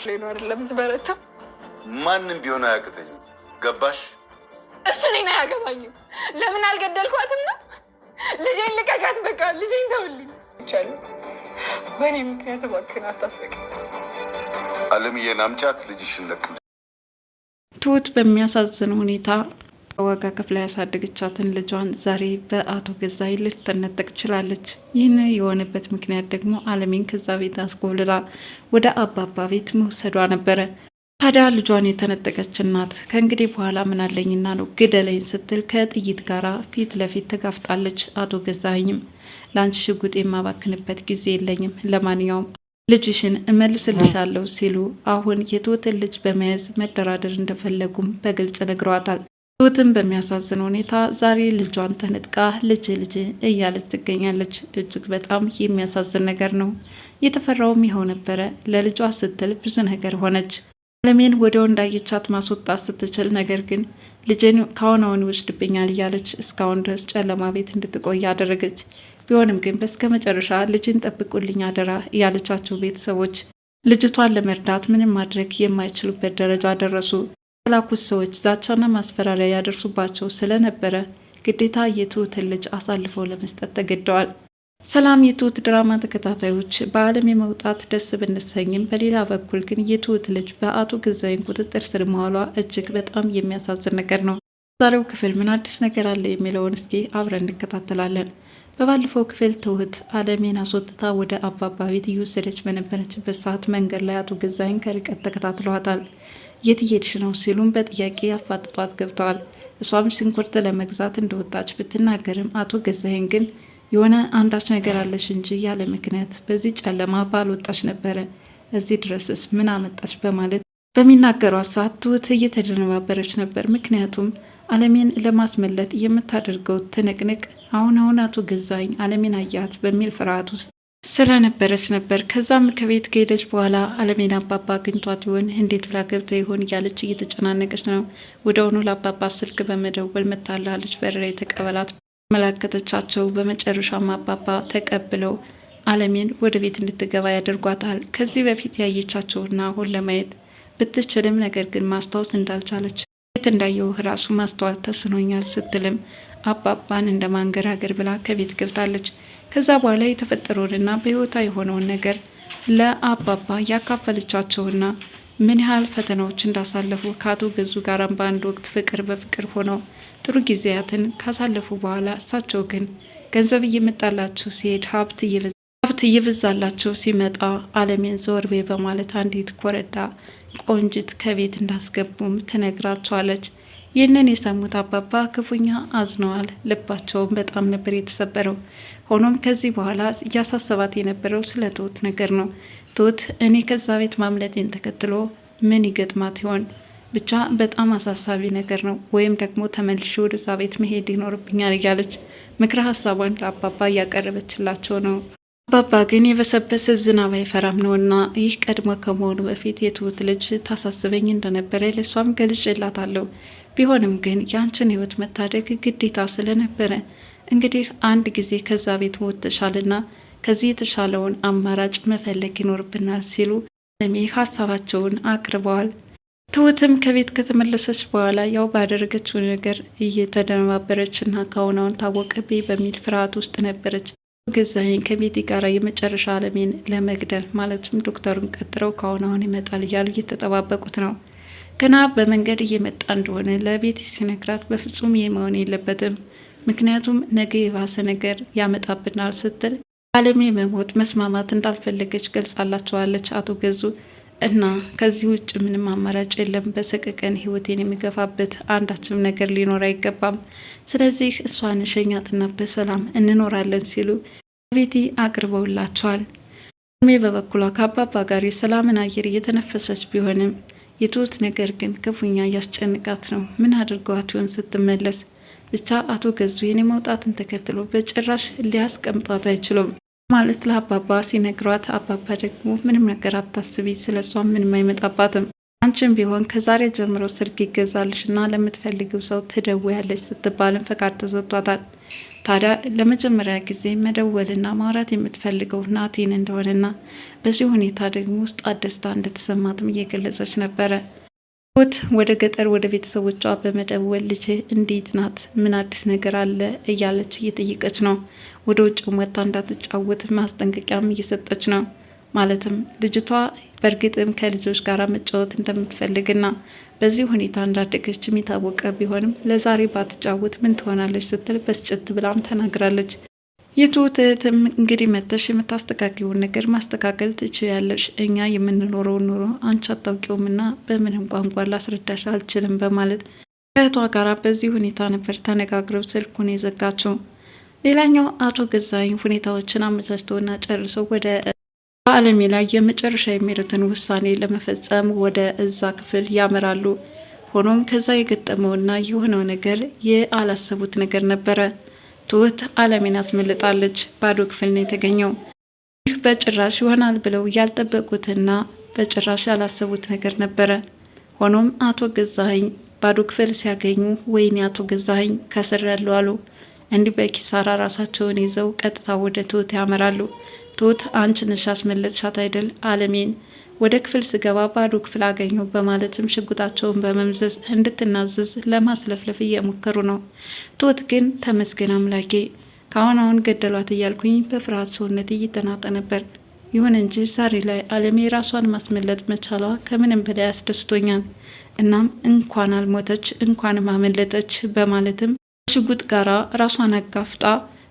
ሌላ አይደለም ትበረታ ማንንም ቢሆን አያቅተኝም። ገባሽ? እሱ እኔን አያገባኝም። ለምን አልገደልኳትም ነው? ልጄን ልቀቃት፣ በቃ ልጄን ተውልኝ። ይቻላል በእኔ ምክንያት እባክህን አታሰቅ። አለምዬን አምጫት፣ ልጅሽን ለቅም። ትሁት በሚያሳዝን ሁኔታ ዋጋ ከፍላ ያሳደገቻትን ልጇን ዛሬ በአቶ ገዛኸኝ ልትነጠቅ ችላለች። ይህን የሆነበት ምክንያት ደግሞ አለሜን ከዛ ቤት አስኮብልላ ወደ አባባ ቤት መውሰዷ ነበረ። ታዲያ ልጇን የተነጠቀች እናት ከእንግዲህ በኋላ ምን አለኝና ነው ግደለኝ ስትል ከጥይት ጋር ፊት ለፊት ተጋፍጣለች። አቶ ገዛኸኝም ለአንቺ ሽጉጥ የማባክንበት ጊዜ የለኝም፣ ለማንኛውም ልጅሽን እመልስልሻለሁ ሲሉ አሁን የትሁትን ልጅ በመያዝ መደራደር እንደፈለጉም በግልጽ ነግረዋታል። ትሁትን በሚያሳዝን ሁኔታ ዛሬ ልጇን ተነጥቃ ልጅ እያለች ትገኛለች። እጅግ በጣም የሚያሳዝን ነገር ነው። የተፈራውም ይኸው ነበረ። ለልጇ ስትል ብዙ ነገር ሆነች። አለሜን ወዲያው እንዳየቻት ማስወጣት ስትችል፣ ነገር ግን ልጅን ከአሁን ይወስድብኛል እያለች እስካሁን ድረስ ጨለማ ቤት እንድትቆይ ያደረገች። ቢሆንም ግን በስከ መጨረሻ ልጅን ጠብቁልኝ አደራ እያለቻቸው ቤተሰቦች ልጅቷን ለመርዳት ምንም ማድረግ የማይችሉበት ደረጃ ደረሱ። የተላኩት ሰዎች ዛቻና ማስፈራሪያ ያደርሱባቸው ስለነበረ ግዴታ የትሁትን ልጅ አሳልፈው ለመስጠት ተገደዋል። ሰላም የትሁት ድራማ ተከታታዮች በአለም የመውጣት ደስ ብንሰኝም በሌላ በኩል ግን የትሁት ልጅ በአቶ ገዛኸኝ ቁጥጥር ስር መዋሏ እጅግ በጣም የሚያሳዝን ነገር ነው። ዛሬው ክፍል ምን አዲስ ነገር አለ የሚለውን እስኪ አብረን እንከታተላለን። በባለፈው ክፍል ትሁት አለሜን አስወጥታ ወደ አባባ ቤት እየወሰደች በነበረችበት ሰዓት መንገድ ላይ አቶ ገዛኸኝ ከርቀት ተከታትለዋታል። የት እየሄድሽ ነው ሲሉም በጥያቄ አፋጥጧት ገብተዋል። እሷም ሽንኩርት ለመግዛት እንደወጣች ብትናገርም አቶ ገዛኸኝ ግን የሆነ አንዳች ነገር አለሽ እንጂ ያለ ምክንያት በዚህ ጨለማ ባልወጣች ነበረ፣ እዚህ ድረስስ ምን አመጣች በማለት በሚናገሯት ሰዓት ትሁት እየተደነባበረች ነበር። ምክንያቱም አለሜን ለማስመለጥ የምታደርገው ትንቅንቅ አሁን አቶ ገዛኸኝ አለሜን አያት በሚል ፍርሃት ውስጥ ስለነበረች ነበር። ከዛም ከቤት ከሄደች በኋላ አለሜን አባባ አግኝቷት ይሆን እንዴት ብላ ገብታ ይሆን እያለች እየተጨናነቀች ነው። ወደሆኑ ለአባባ ስልክ በመደወል መታላለች በረራ የተቀበላት መላከተቻቸው። በመጨረሻም አባባ ተቀብለው አለሜን ወደ ቤት እንድትገባ ያደርጓታል። ከዚህ በፊት ያየቻቸውና አሁን ለማየት ብትችልም ነገር ግን ማስታወስ እንዳልቻለች ቤት እንዳየው ራሱ ማስተዋል ተስኖኛል ስትልም አባባን እንደ ማንገራገር ብላ ከቤት ገብታለች። ከዛ በኋላ የተፈጠረውንና በህይወቷ የሆነውን ነገር ለአባባ ያካፈለቻቸውና ምን ያህል ፈተናዎች እንዳሳለፉ ከአቶ ገዙ ጋራም በአንድ ወቅት ፍቅር በፍቅር ሆነው ጥሩ ጊዜያትን ካሳለፉ በኋላ እሳቸው ግን ገንዘብ እየመጣላቸው ሲሄድ ሀብት እየበዛላቸው ሲመጣ አለሜን ዘወር ቤ በማለት አንዲት ኮረዳ ቆንጅት ከቤት እንዳስገቡም ትነግራቸዋለች። ይህንን የሰሙት አባባ ክፉኛ አዝነዋል። ልባቸውን በጣም ነበር የተሰበረው። ሆኖም ከዚህ በኋላ እያሳሰባት የነበረው ስለ ትሁት ነገር ነው። ትሁት እኔ ከዛ ቤት ማምለጤን ተከትሎ ምን ይገጥማት ይሆን? ብቻ በጣም አሳሳቢ ነገር ነው፣ ወይም ደግሞ ተመልሼ ወደዛ ቤት መሄድ ይኖርብኛል እያለች ምክረ ሀሳቧን ለአባባ እያቀረበችላቸው ነው። አባባ ግን የበሰበሰ ዝናብ አይፈራም ነውና ይህ ቀድሞ ከመሆኑ በፊት የትሁት ልጅ ታሳስበኝ እንደነበረ ለሷም ገልጬላታለሁ። ቢሆንም ግን ያንችን ህይወት መታደግ ግዴታ ስለነበረ እንግዲህ አንድ ጊዜ ከዛ ቤት ወጥተሻልና ከዚህ የተሻለውን አማራጭ መፈለግ ይኖርብናል ሲሉ ለሚ ሀሳባቸውን አቅርበዋል። ትሁትም ከቤት ከተመለሰች በኋላ ያው ባደረገችው ነገር እየተደነባበረችና ካሁናውን ታወቀብኝ በሚል ፍርሃት ውስጥ ነበረች። ገዛኸኝ ከቤቲ ጋር የመጨረሻ አለሜን ለመግደል ማለትም ዶክተሩን ቀጥረው ካሁናውን ይመጣል እያሉ እየተጠባበቁት ነው። ገና በመንገድ እየመጣ እንደሆነ ለቤቲ ሲነግራት በፍጹም ይህ መሆን የለበትም፣ ምክንያቱም ነገ የባሰ ነገር ያመጣብናል ስትል አለሜ መሞት መስማማት እንዳልፈለገች ገልጻላቸዋለች። አቶ ገዙ እና ከዚህ ውጭ ምንም አማራጭ የለም፣ በሰቀቀን ህይወቴን የሚገፋበት አንዳችም ነገር ሊኖር አይገባም፣ ስለዚህ እሷን ሸኛትና በሰላም እንኖራለን ሲሉ ቤቲ አቅርበውላቸዋል። አለሜ በበኩሏ ከአባባ ጋር የሰላምን አየር እየተነፈሰች ቢሆንም የትሁት ነገር ግን ክፉኛ እያስጨንቃት ነው። ምን አድርገዋት ይሆን ስትመለስ? ብቻ አቶ ገዙ የኔ መውጣትን ተከትሎ በጭራሽ ሊያስቀምጧት አይችሉም ማለት ለአባባ ሲነግሯት፣ አባባ ደግሞ ምንም ነገር አታስቢ፣ ስለሷ ምንም አይመጣባትም፣ አንቺም ቢሆን ከዛሬ ጀምሮ ስልክ ይገዛልሽና ለምትፈልጊው ሰው ትደውያለሽ ስትባልም ፈቃድ ተሰጥቷታል። ታዲያ ለመጀመሪያ ጊዜ መደወልና ማውራት የምትፈልገው ናቲን እንደሆነና በዚህ ሁኔታ ደግሞ ውስጧ ደስታ እንደተሰማትም እየገለጸች ነበረ። ትሁት ወደ ገጠር ወደ ቤተሰቦቿ በመደወል ልጅ እንዴት ናት? ምን አዲስ ነገር አለ? እያለች እየጠየቀች ነው። ወደ ውጭም ወጥታ እንዳትጫወት ማስጠንቀቂያም እየሰጠች ነው። ማለትም ልጅቷ በእርግጥም ከልጆች ጋር መጫወት እንደምትፈልግና በዚህ ሁኔታ እንዳደገችም የታወቀ ቢሆንም ለዛሬ ባትጫወት ምን ትሆናለች ስትል በስጭት ብላም ተናግራለች። የትሁት እህትም እንግዲህ መተሽ የምታስተካክለውን ነገር ማስተካከል ትችያለሽ፣ እኛ የምንኖረውን ኑሮ አንቺ አታውቂውምና በምንም ቋንቋ ላስረዳሽ አልችልም በማለት እህቷ ጋር በዚህ ሁኔታ ነበር ተነጋግረው ስልኩን የዘጋቸው። ሌላኛው አቶ ገዛኸኝ ሁኔታዎችን አመቻችተውና ጨርሰው ወደ በአለሜ ላይ የመጨረሻ የሚሉትን ውሳኔ ለመፈጸም ወደ እዛ ክፍል ያመራሉ። ሆኖም ከዛ የገጠመውና የሆነው ነገር ያላሰቡት ነገር ነበረ። ትሁት አለሜን አስመልጣለች። ባዶ ክፍል ነው የተገኘው። ይህ በጭራሽ ይሆናል ብለው ያልጠበቁትና በጭራሽ ያላሰቡት ነገር ነበረ። ሆኖም አቶ ገዛኸኝ ባዶ ክፍል ሲያገኙ ወይኔ አቶ ገዛኸኝ ከስር ያለው አሉ። እንዲህ በኪሳራ ራሳቸውን ይዘው ቀጥታ ወደ ትሁት ያመራሉ። ትሁት አንቺ ነሽ አስመለጥሻት አይደል አለሜን? ወደ ክፍል ስገባ ባዶ ክፍል አገኘው በማለትም ሽጉጣቸውን በመምዘዝ እንድትናዘዝ ለማስለፍለፍ እየሞከሩ ነው። ትሁት ግን ተመስገን አምላኬ አሁን ገደሏት እያልኩኝ በፍርሃት ሰውነት እየተናጠ ነበር። ይሁን እንጂ ዛሬ ላይ አለሜ ራሷን ማስመለጥ መቻሏ ከምንም በላይ አስደስቶኛል። እናም እንኳን አልሞተች እንኳንም አመለጠች በማለትም ሽጉጥ ጋራ ራሷን አጋፍጣ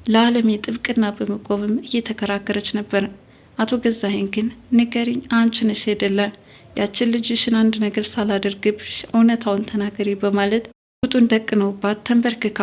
ለአለሜ ጥብቅና በመቆምም እየተከራከረች ነበር። አቶ ገዛኸኝ ግን ንገሪኝ፣ አንቺ ነሽ አይደለ ያችን ልጅሽን አንድ ነገር ሳላደርግብሽ እውነታውን ተናገሪ በማለት ጡን ደቅነውባት ተንበርክካ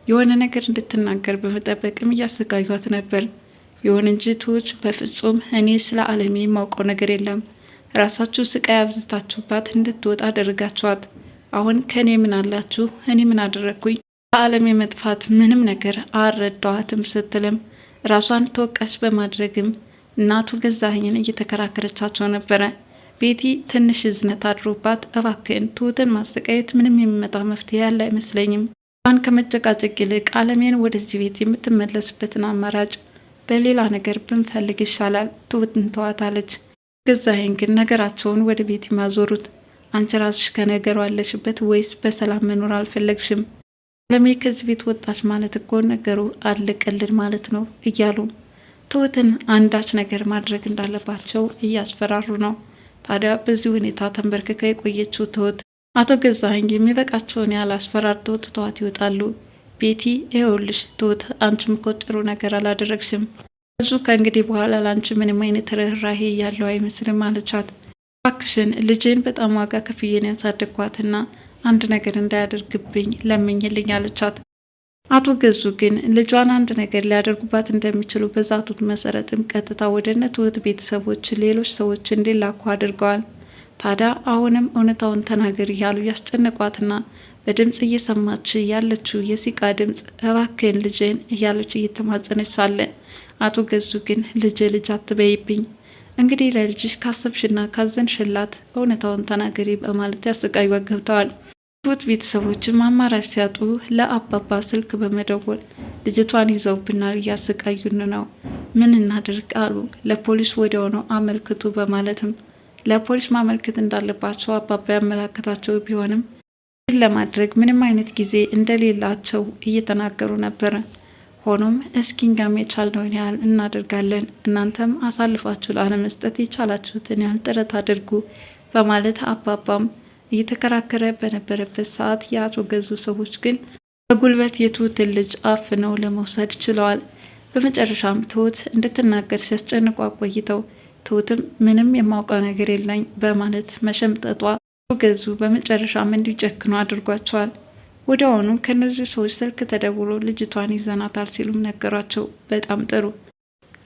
የሆነ ነገር እንድትናገር በመጠበቅም እያሰቃዩት ነበር። ይሁን እንጂ ትሁት በፍጹም እኔ ስለ አለሜ የማውቀው ነገር የለም፣ ራሳችሁ ስቃይ አብዝታችሁባት እንድትወጣ አደረጋችኋት። አሁን ከእኔ ምን አላችሁ? እኔ ምን አደረግኩኝ? በአለሜ መጥፋት ምንም ነገር አልረዳኋትም ስትልም ራሷን ተወቃሽ በማድረግም እናቱ ገዛኸኝን እየተከራከረቻቸው ነበረ። ቤቲ ትንሽ እዝነት አድሮባት እባክህን ትሁትን ማሰቃየት ምንም የሚመጣ መፍትሄ ያለ አይመስለኝም፣ ን ከመጨቃጨቅ ይልቅ አለሜን ወደዚህ ቤት የምትመለስበትን አማራጭ በሌላ ነገር ብንፈልግ ይሻላል፣ ትሁትን ተዋታለች። ገዛኸኝ ግን ነገራቸውን ወደ ቤቲ ማዞሩት። አንቺ ራስሽ ከነገሩ አለሽበት ወይስ በሰላም መኖር አልፈለግሽም? አለሜ ከዚህ ቤት ወጣች ማለት እኮ ነገሩ አለቀልን ማለት ነው እያሉ ትሁትን አንዳች ነገር ማድረግ እንዳለባቸው እያስፈራሩ ነው። ታዲያ በዚህ ሁኔታ ተንበርክካ የቆየችው ትሁት አቶ ገዛኸኝ የሚበቃቸውን ያህል አስፈራርተው ትተዋት ይወጣሉ። ቤቲ ይኸውልሽ ትሁት አንቺም እኮ ጥሩ ነገር አላደረግሽም፣ ብዙ ከእንግዲህ በኋላ ለአንቺ ምንም አይነት ርኅራሄ ያለው አይመስልም አለቻት። እባክሽን ልጄን በጣም ዋጋ ከፍዬን ያሳደግኳትና አንድ ነገር እንዳያደርግብኝ ለምኝልኝ አለቻት። አቶ ገዙ ግን ልጇን አንድ ነገር ሊያደርጉባት እንደሚችሉ በዛቱት መሰረትም ቀጥታ ወደ እነ ትሁት ቤተሰቦች ሌሎች ሰዎች እንዲላኩ አድርገዋል። ታዲያ አሁንም እውነታውን ተናገር እያሉ ያስጨነቋትና በድምፅ እየሰማች ያለችው የሲቃ ድምፅ እባክህን ልጄን እያለች እየተማጸነች ሳለ አቶ ገዙ ግን ልጅ አትበይብኝ፣ እንግዲህ ለልጅሽ ካሰብሽና ካዘንሽላት እውነታውን ተናገሪ በማለት ያሰቃዩ ገብተዋል። ትሁት ቤተሰቦችም አማራጭ ሲያጡ ለአባባ ስልክ በመደወል ልጅቷን ይዘውብናል፣ እያሰቃዩን ነው፣ ምን እናድርግ አሉ። ለፖሊስ ወዲያው ነው አመልክቱ በማለትም ለፖሊስ ማመልከት እንዳለባቸው አባባ ያመላከታቸው ቢሆንም ግን ለማድረግ ምንም አይነት ጊዜ እንደሌላቸው እየተናገሩ ነበረ። ሆኖም እስኪንጋም የቻልነውን ያህል እናደርጋለን፣ እናንተም አሳልፋችሁ ላለመስጠት የቻላችሁትን ያህል ጥረት አድርጉ በማለት አባባም እየተከራከረ በነበረበት ሰዓት የአቶ ገዙ ሰዎች ግን በጉልበት የትሁትን ልጅ አፍነው ለመውሰድ ችለዋል። በመጨረሻም ትሁት እንድትናገር ሲያስጨንቋ ቆይተው ትሁትም ምንም የማውቀው ነገር የለኝ በማለት መሸምጠጧ አቶ ገዙ በመጨረሻም እንዲጨክኑ አድርጓቸዋል። ወዲያውኑ ከነዚህ ሰዎች ስልክ ተደውሎ ልጅቷን ይዘናታል ሲሉም ነገሯቸው። በጣም ጥሩ።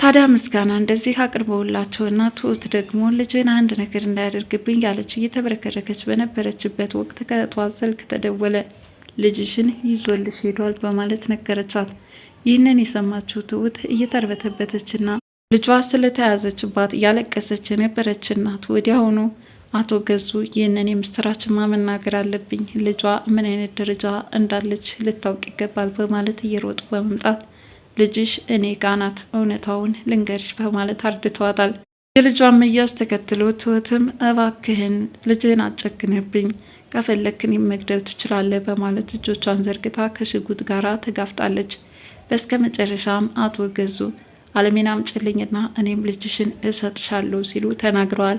ታዲያ ምስጋና እንደዚህ አቅርበውላቸውና ትሁት ደግሞ ልጅን አንድ ነገር እንዳያደርግብኝ ያለች እየተበረከረከች በነበረችበት ወቅት ከእቷ ስልክ ተደወለ። ልጅሽን ይዞልሽ ሄዷል በማለት ነገረቻት። ይህንን የሰማችው ትሁት እየተርበተበተችና ልጇ ስለተያዘችባት እያለቀሰች የነበረች እናት ወዲያውኑ አቶ ገዙ ይህንን የምስራችማ መናገር አለብኝ፣ ልጇ ምን አይነት ደረጃ እንዳለች ልታውቅ ይገባል በማለት እየሮጡ በመምጣት ልጅሽ እኔ ጋ ናት፣ እውነታውን ልንገርሽ በማለት አርድተዋታል። የልጇን መያዝ ተከትሎ ትሁትም እባክህን ልጅህን አጨክንብኝ፣ ከፈለክን መግደል ትችላለህ በማለት እጆቿን ዘርግታ ከሽጉጥ ጋር ተጋፍጣለች። በስከ መጨረሻም አቶ ገዙ አለሜን አምጪልኝና እኔም ልጅሽን እሰጥሻለሁ ሲሉ ተናግረዋል።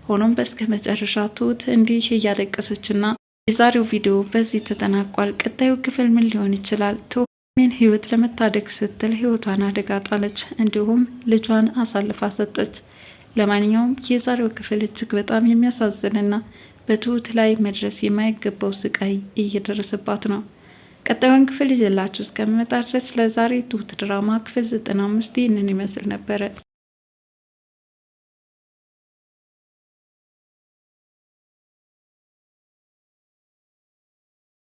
ሆኖም በስከ መጨረሻ ትሁት እንዲህ እያለቀሰችና የዛሬው ቪዲዮ በዚህ ተጠናቋል። ቀጣዩ ክፍል ምን ሊሆን ይችላል? ትሁትን ህይወት ለመታደግ ስትል ህይወቷን አደጋ ጣለች፣ እንዲሁም ልጇን አሳልፋ ሰጠች። ለማንኛውም የዛሬው ክፍል እጅግ በጣም የሚያሳዝንና በትሁት ላይ መድረስ የማይገባው ስቃይ እየደረሰባት ነው። ቀጣዩን ክፍል ይዤላችሁ እስከምመጣ ድረስ ለዛሬ ትሁት ድራማ ክፍል 95 ይህንን ይመስል ነበረ።